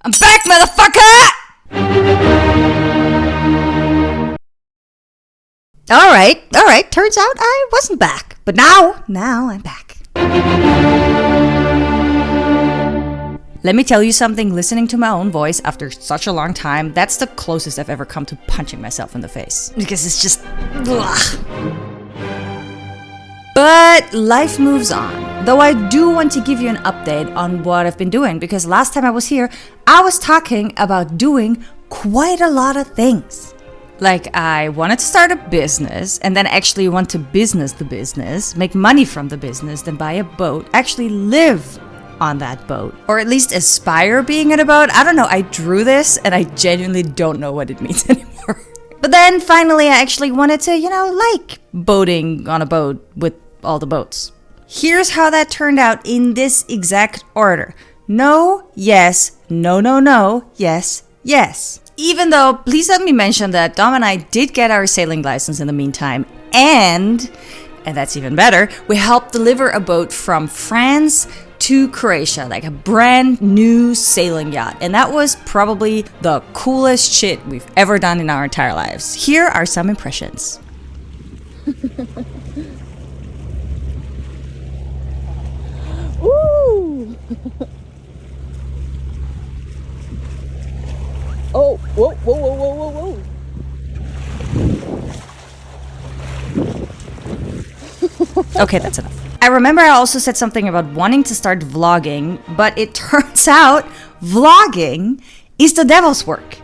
I'm back, motherfucker! Alright, turns out I wasn't back. But now I'm back. Let me tell you something, listening to my own voice after such a long time, that's the closest I've ever come to punching myself in the face. Because it's just... ugh. But life moves on. Though I do want to give you an update on what I've been doing, because last time I was here, I was talking about doing quite a lot of things. Like, I wanted to start a business, and then actually want to business the business, make money from the business, then buy a boat, actually live on that boat. Or at least aspire being on a boat. I don't know, I drew this, and I genuinely don't know what it means anymore. But then finally I actually wanted to, like boating on a boat with all the boats. Here's how that turned out in this exact order. No, yes, no, no, no, yes, yes. Even though, please let me mention that Dom and I did get our sailing license in the meantime, and that's even better, we helped deliver a boat from France to Croatia, like a brand new sailing yacht. And that was probably the coolest shit we've ever done in our entire lives. Here are some impressions. Ooh! Oh, whoa, whoa, whoa, whoa, whoa, whoa. Okay, that's enough. I remember I also said something about wanting to start vlogging, but it turns out vlogging is the devil's work.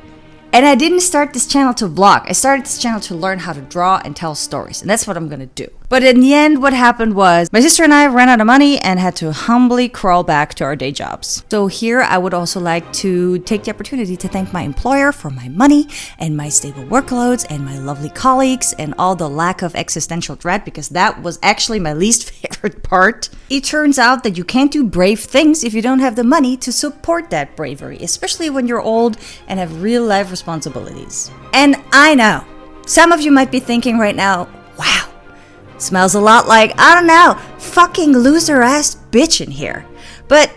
And I didn't start this channel to vlog. I started this channel to learn how to draw and tell stories. And that's what I'm gonna do. But in the end, what happened was my sister and I ran out of money and had to humbly crawl back to our day jobs. So here I would also like to take the opportunity to thank my employer for my money and my stable workloads and my lovely colleagues and all the lack of existential dread, because that was actually my least favorite part. It turns out that you can't do brave things if you don't have the money to support that bravery, especially when you're old and have real life responsibilities. And I know, some of you might be thinking right now, wow, smells a lot like, I don't know, fucking loser ass bitch in here. But,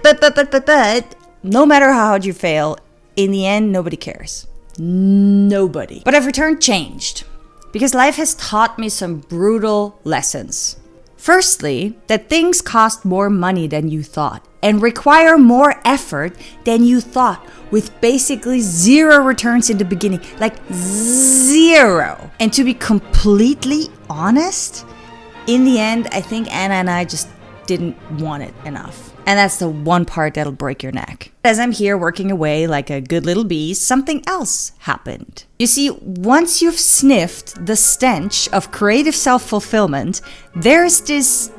no matter how hard you fail, in the end, nobody cares. Nobody. But I've returned changed, because life has taught me some brutal lessons. Firstly, that things cost more money than you thought and require more effort than you thought, with basically zero returns in the beginning, like zero. And to be completely honest, in the end, I think Anna and I just didn't want it enough. And that's the one part that'll break your neck. As I'm here working away like a good little bee, something else happened. You see, once you've sniffed the stench of creative self-fulfillment, there's this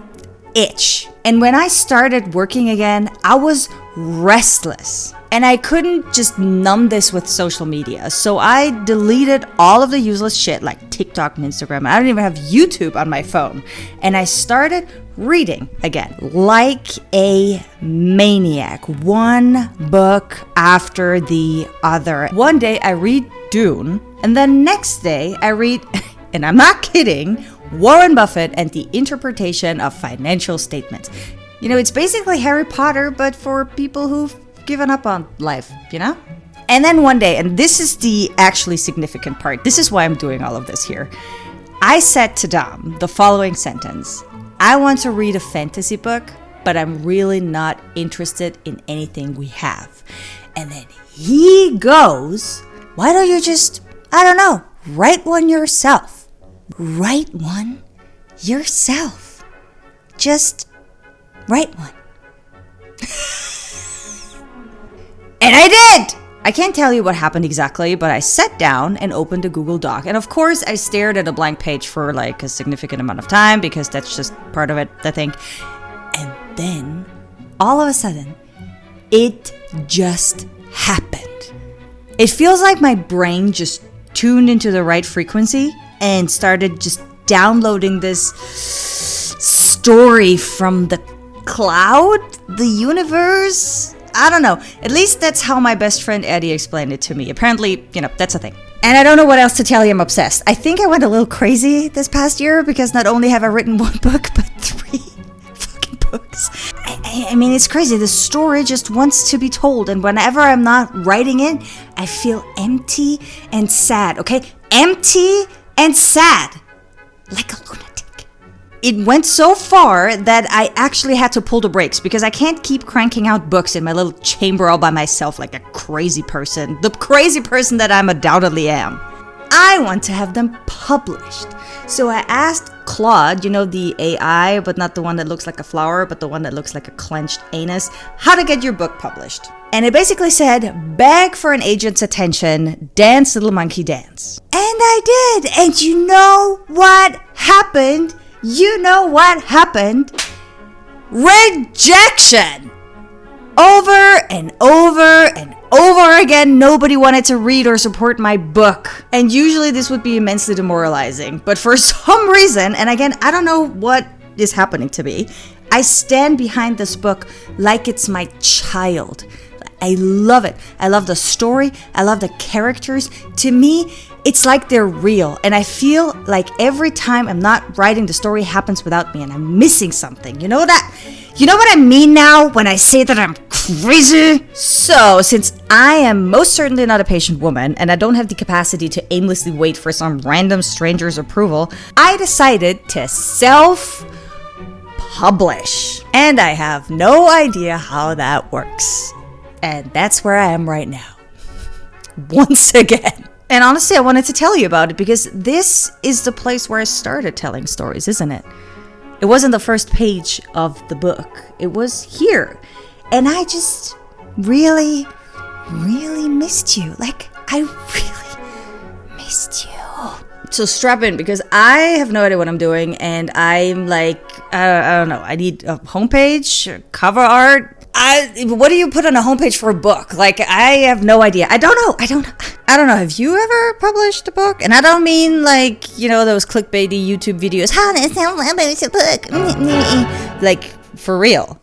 itch. And when I started working again, I was restless. And I couldn't just numb this with social media. So I deleted all of the useless shit like TikTok and Instagram. I don't even have YouTube on my phone. And I started reading again, like a maniac. One book after the other. One day I read Dune, and the next day I read, and I'm not kidding, Warren Buffett and the Interpretation of Financial Statements. You know, it's basically Harry Potter, but for people who've given up on life, And then one day, and this is the actually significant part, this is why I'm doing all of this here. I said to Dom the following sentence: I want to read a fantasy book, but I'm really not interested in anything we have. And then he goes, why don't you just, I don't know, write one yourself? Write one yourself. Just write one. And I did! I can't tell you what happened exactly, but I sat down and opened a Google Doc. And of course, I stared at a blank page for like a significant amount of time, because that's just part of it, I think. And then, all of a sudden, it just happened. It feels like my brain just tuned into the right frequency and started just downloading this story from the cloud, the universe. I don't know. At least that's how my best friend Eddie explained it to me. Apparently, that's a thing. And I don't know what else to tell you. I'm obsessed. I think I went a little crazy this past year, because not only have I written one book, but 3 fucking books. I mean, it's crazy. The story just wants to be told, and whenever I'm not writing it, I feel empty and sad, okay? Empty and sad. Like a lunatic. It went so far that I actually had to pull the brakes because I can't keep cranking out books in my little chamber all by myself like a crazy person. The crazy person that I undoubtedly am. I want to have them published. So I asked Claude, you know, the AI, but not the one that looks like a flower, but the one that looks like a clenched anus, how to get your book published. And it basically said, beg for an agent's attention, dance little monkey dance. And I did. And you know what happened? You know what happened? Rejection! Over and over and over again, nobody wanted to read or support my book. And usually this would be immensely demoralizing. But for some reason, and again, I don't know what is happening to me, I stand behind this book like it's my child. I love it. I love the story. I love the characters. To me, it's like they're real. And I feel like every time I'm not writing, the story happens without me and I'm missing something. You know that? You know what I mean now when I say that I'm crazy? So, since I am most certainly not a patient woman and I don't have the capacity to aimlessly wait for some random stranger's approval, I decided to self-publish. And I have no idea how that works. And that's where I am right now. Once again. And honestly, I wanted to tell you about it because this is the place where I started telling stories, isn't it? It wasn't the first page of the book. It was here. And I just really, really missed you. Like, I really missed you. So strap in because I have no idea what I'm doing. And I'm like, I don't know. I need a homepage, cover art. What do you put on a homepage for a book? Like, I have no idea. I don't know. Have you ever published a book? And I don't mean like, you know, those clickbaity YouTube videos. How to publish a book? Like, for real.